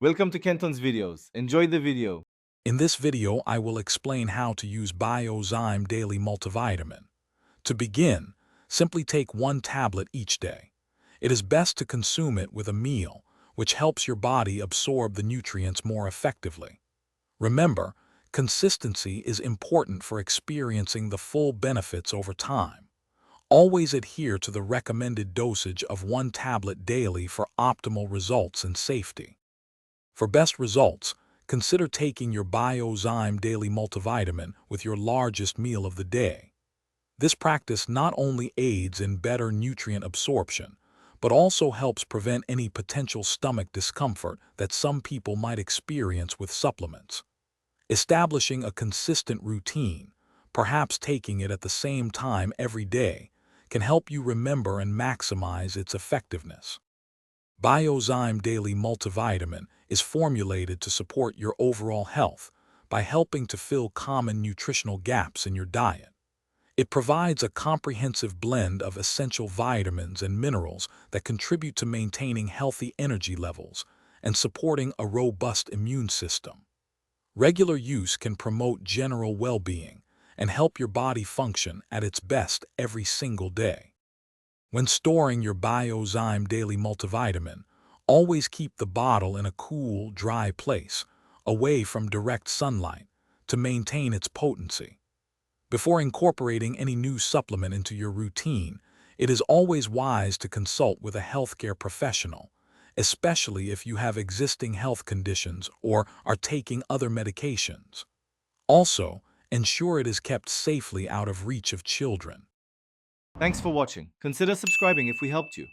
Welcome to Kenton's videos. Enjoy the video. In this video, I will explain how to use Biozyme Daily Multivitamin. To begin, simply take one tablet each day. It is best to consume it with a meal, which helps your body absorb the nutrients more effectively. Remember, consistency is important for experiencing the full benefits over time. Always adhere to the recommended dosage of one tablet daily for optimal results and safety. For best results, consider taking your Biozyme Daily Multivitamin with your largest meal of the day. This practice not only aids in better nutrient absorption, but also helps prevent any potential stomach discomfort that some people might experience with supplements. Establishing a consistent routine, perhaps taking it at the same time every day, can help you remember and maximize its effectiveness. Biozyme Daily Multivitamin is formulated to support your overall health by helping to fill common nutritional gaps in your diet. It provides a comprehensive blend of essential vitamins and minerals that contribute to maintaining healthy energy levels and supporting a robust immune system. Regular use can promote general well-being and help your body function at its best every single day. When storing your Biozyme Daily Multivitamin, always keep the bottle in a cool, dry place, away from direct sunlight, to maintain its potency. Before incorporating any new supplement into your routine, it is always wise to consult with a healthcare professional, especially if you have existing health conditions or are taking other medications. Also, ensure it is kept safely out of reach of children. Thanks for watching. Consider subscribing if we helped you.